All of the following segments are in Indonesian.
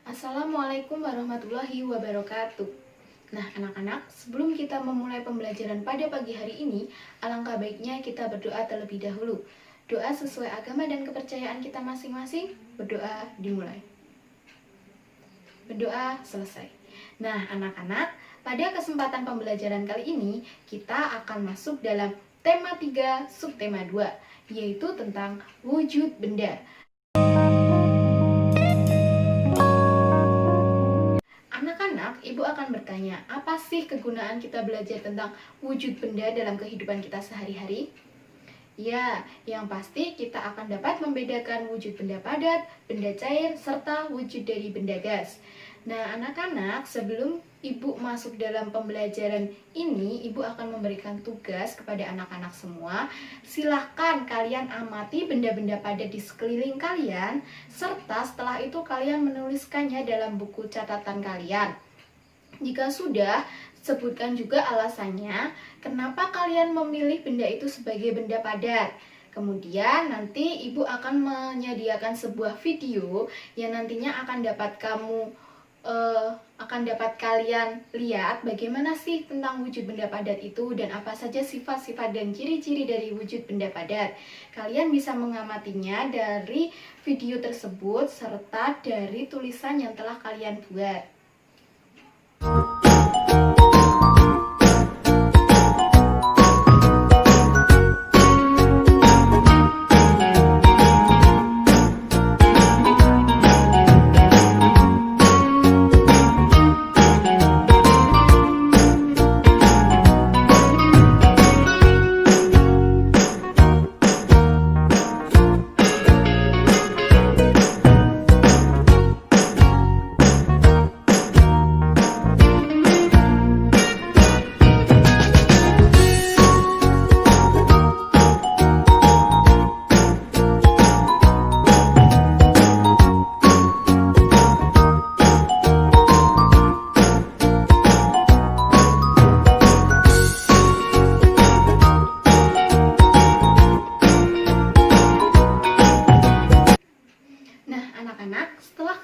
Assalamualaikum warahmatullahi wabarakatuh. Nah, anak-anak, sebelum kita memulai pembelajaran pada pagi hari ini, alangkah baiknya kita berdoa terlebih dahulu. Doa sesuai agama dan kepercayaan kita masing-masing. Berdoa dimulai. Berdoa selesai. Nah, anak-anak, pada kesempatan pembelajaran kali ini, kita akan masuk dalam tema 3, subtema 2, yaitu tentang wujud benda. Ibu akan bertanya, apa sih kegunaan kita belajar tentang wujud benda dalam kehidupan kita sehari-hari? Ya, yang pasti kita akan dapat membedakan wujud benda padat, benda cair, serta wujud dari benda gas. Nah, anak-anak, sebelum Ibu masuk dalam pembelajaran ini, Ibu akan memberikan tugas kepada anak-anak semua. Silahkan kalian amati benda-benda padat di sekeliling kalian, serta setelah itu kalian menuliskannya dalam buku catatan kalian. Jika sudah, sebutkan juga alasannya kenapa kalian memilih benda itu sebagai benda padat. Kemudian nanti Ibu akan menyediakan sebuah video yang nantinya akan dapat kalian lihat bagaimana sih tentang wujud benda padat itu dan apa saja sifat-sifat dan ciri-ciri dari wujud benda padat. Kalian bisa mengamatinya dari video tersebut serta dari tulisan yang telah kalian buat.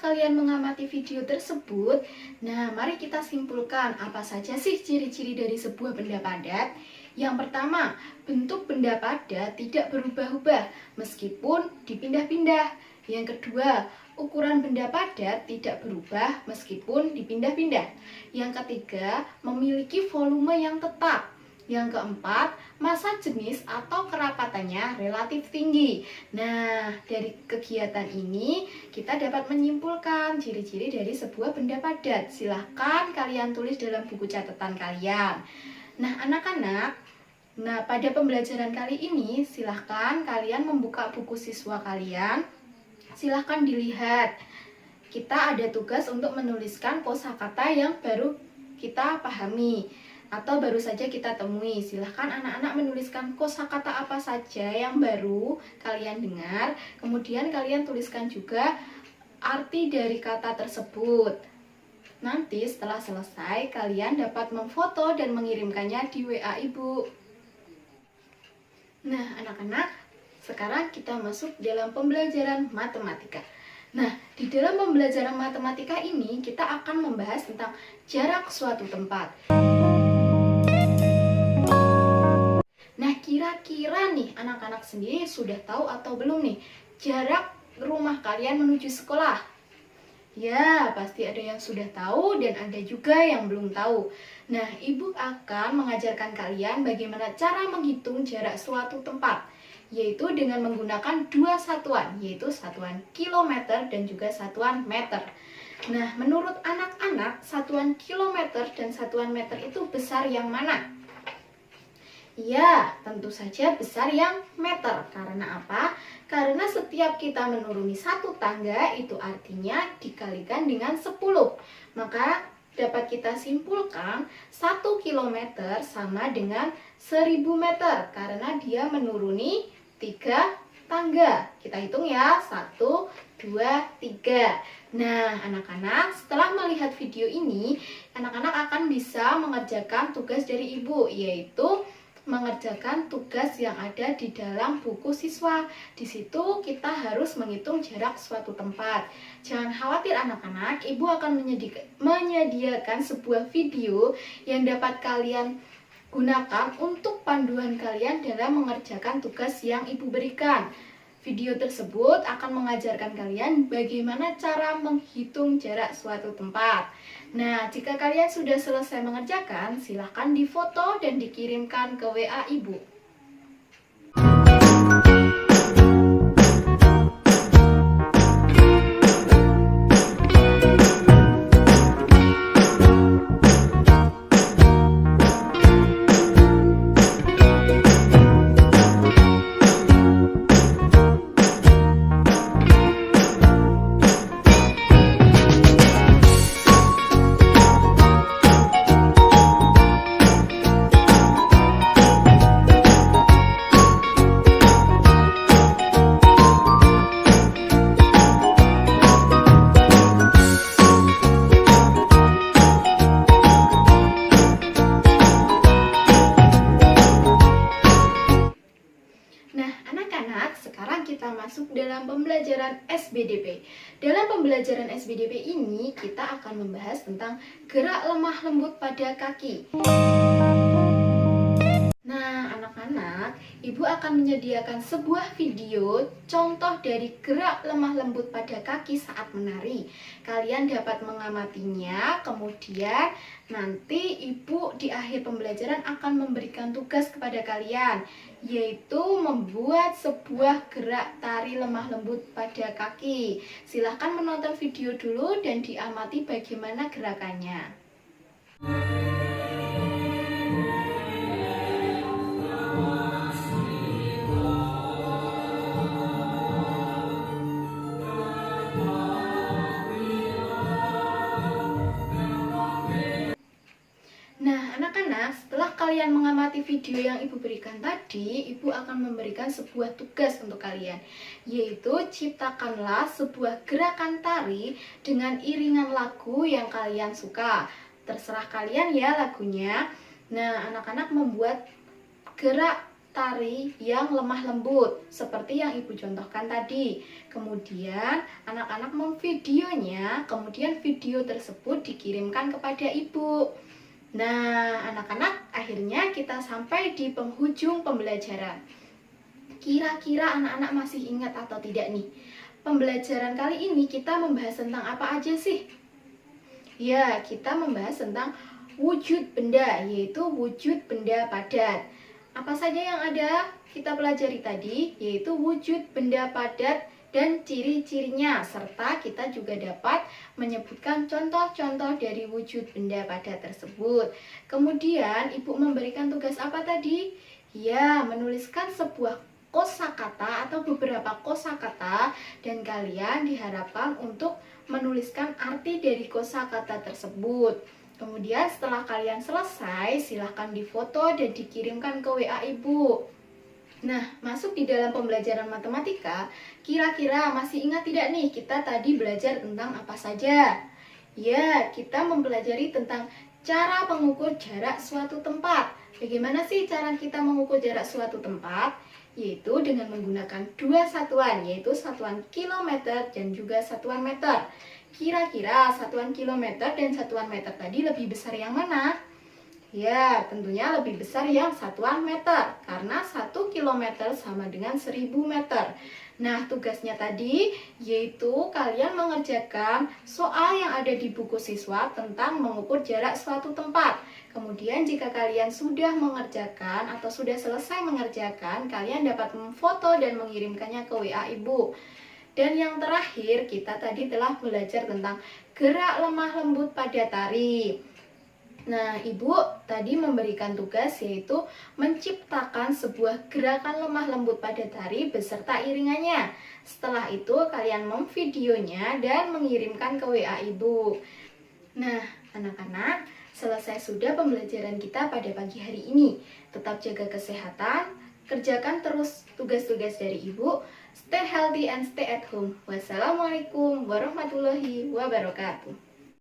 Kalian mengamati video tersebut, nah mari kita simpulkan apa saja sih ciri-ciri dari sebuah benda padat. Yang pertama, bentuk benda padat tidak berubah-ubah meskipun dipindah-pindah. Yang kedua, ukuran benda padat tidak berubah meskipun dipindah-pindah. Yang ketiga, memiliki volume yang tetap. Yang keempat, massa jenis atau kerapatannya relatif tinggi. Nah, dari kegiatan ini kita dapat menyimpulkan ciri-ciri dari sebuah benda padat. Silahkan kalian tulis dalam buku catatan kalian. Nah, anak-anak, pada pembelajaran kali ini silahkan kalian membuka buku siswa kalian. Silahkan dilihat. Kita ada tugas untuk menuliskan kosakata yang baru kita pahami atau baru saja kita temui. Silahkan anak-anak menuliskan kosakata apa saja yang baru kalian dengar. Kemudian kalian tuliskan juga arti dari kata tersebut. Nanti setelah selesai kalian dapat memfoto dan mengirimkannya di WA Ibu. Nah, anak-anak, sekarang kita masuk dalam pembelajaran matematika. Nah, di dalam pembelajaran matematika ini kita akan membahas tentang jarak suatu tempat. Nah, kira-kira nih anak-anak sendiri sudah tahu atau belum nih jarak rumah kalian menuju sekolah? Ya, pasti ada yang sudah tahu dan ada juga yang belum tahu. Nah, Ibu akan mengajarkan kalian bagaimana cara menghitung jarak suatu tempat, yaitu dengan menggunakan dua satuan, yaitu satuan kilometer dan juga satuan meter. Nah, menurut anak-anak, satuan kilometer dan satuan meter itu besar yang mana? Ya, tentu saja besar yang meter. Karena apa? Karena setiap kita menuruni satu tangga, itu artinya dikalikan dengan 10. Maka dapat kita simpulkan 1 kilometer sama dengan 1000 meter. Karena dia menuruni 3 tangga. Kita hitung ya, 1, 2, 3. Nah, anak-anak, setelah melihat video ini, anak-anak akan bisa mengerjakan tugas dari Ibu, yaitu mengerjakan tugas yang ada di dalam buku siswa. Di situ kita harus menghitung jarak suatu tempat. Jangan khawatir anak-anak, Ibu akan menyediakan sebuah video yang dapat kalian gunakan untuk panduan kalian dalam mengerjakan tugas yang Ibu berikan. Video tersebut akan mengajarkan kalian bagaimana cara menghitung jarak suatu tempat. Nah, jika kalian sudah selesai mengerjakan, silahkan difoto dan dikirimkan ke WA Ibu. Sekarang kita masuk dalam pembelajaran SBDP. Dalam pembelajaran SBDP ini kita akan membahas tentang gerak lemah lembut pada kaki. Nah, anak-anak, Ibu akan menyediakan sebuah video contoh dari gerak lemah lembut pada kaki saat menari. Kalian dapat mengamatinya, kemudian nanti Ibu di akhir pembelajaran akan memberikan tugas kepada kalian, yaitu membuat sebuah gerak tari lemah lembut pada kaki. Silahkan menonton video dulu dan diamati bagaimana gerakannya. Nah, anak-anak, setelah kalian mengamati video yang Ibu berikan tadi, Ibu akan memberikan sebuah tugas untuk kalian, yaitu ciptakanlah sebuah gerakan tari dengan iringan lagu yang kalian suka. Terserah kalian ya lagunya. Nah, anak-anak membuat gerak tari yang lemah lembut seperti yang Ibu contohkan tadi. Kemudian anak-anak memvideonya, kemudian video tersebut dikirimkan kepada Ibu. Nah, anak-anak, akhirnya kita sampai di penghujung pembelajaran. Kira-kira anak-anak masih ingat atau tidak nih? Pembelajaran kali ini kita membahas tentang apa aja sih? Ya, kita membahas tentang wujud benda, yaitu wujud benda padat. Apa saja yang ada kita pelajari tadi, yaitu wujud benda padat dan ciri-cirinya, serta kita juga dapat menyebutkan contoh-contoh dari wujud benda padat tersebut. Kemudian Ibu memberikan tugas apa tadi? Ya, menuliskan sebuah kosakata atau beberapa kosakata, dan kalian diharapkan untuk menuliskan arti dari kosakata tersebut. Kemudian setelah kalian selesai, silahkan difoto dan dikirimkan ke WA Ibu. Nah, masuk di dalam pembelajaran matematika, kira-kira masih ingat tidak nih kita tadi belajar tentang apa saja? Ya, kita mempelajari tentang cara mengukur jarak suatu tempat. Bagaimana sih cara kita mengukur jarak suatu tempat? Yaitu dengan menggunakan dua satuan, yaitu satuan kilometer dan juga satuan meter. Kira-kira satuan kilometer dan satuan meter tadi lebih besar yang mana? Ya, tentunya lebih besar yang satuan meter, karena 1 kilometer sama dengan 1000 meter. Nah, tugasnya tadi yaitu kalian mengerjakan soal yang ada di buku siswa tentang mengukur jarak suatu tempat. Kemudian jika kalian sudah mengerjakan atau sudah selesai mengerjakan, kalian dapat memfoto dan mengirimkannya ke WA Ibu. Dan yang terakhir, kita tadi telah belajar tentang gerak lemah lembut pada tari. Nah, Ibu tadi memberikan tugas yaitu menciptakan sebuah gerakan lemah lembut pada tari beserta iringannya. Setelah itu kalian memvideonya dan mengirimkan ke WA Ibu. Nah, anak-anak, selesai sudah pembelajaran kita pada pagi hari ini. Tetap jaga kesehatan, kerjakan terus tugas-tugas dari Ibu. Stay healthy and stay at home. Wassalamualaikum warahmatullahi wabarakatuh.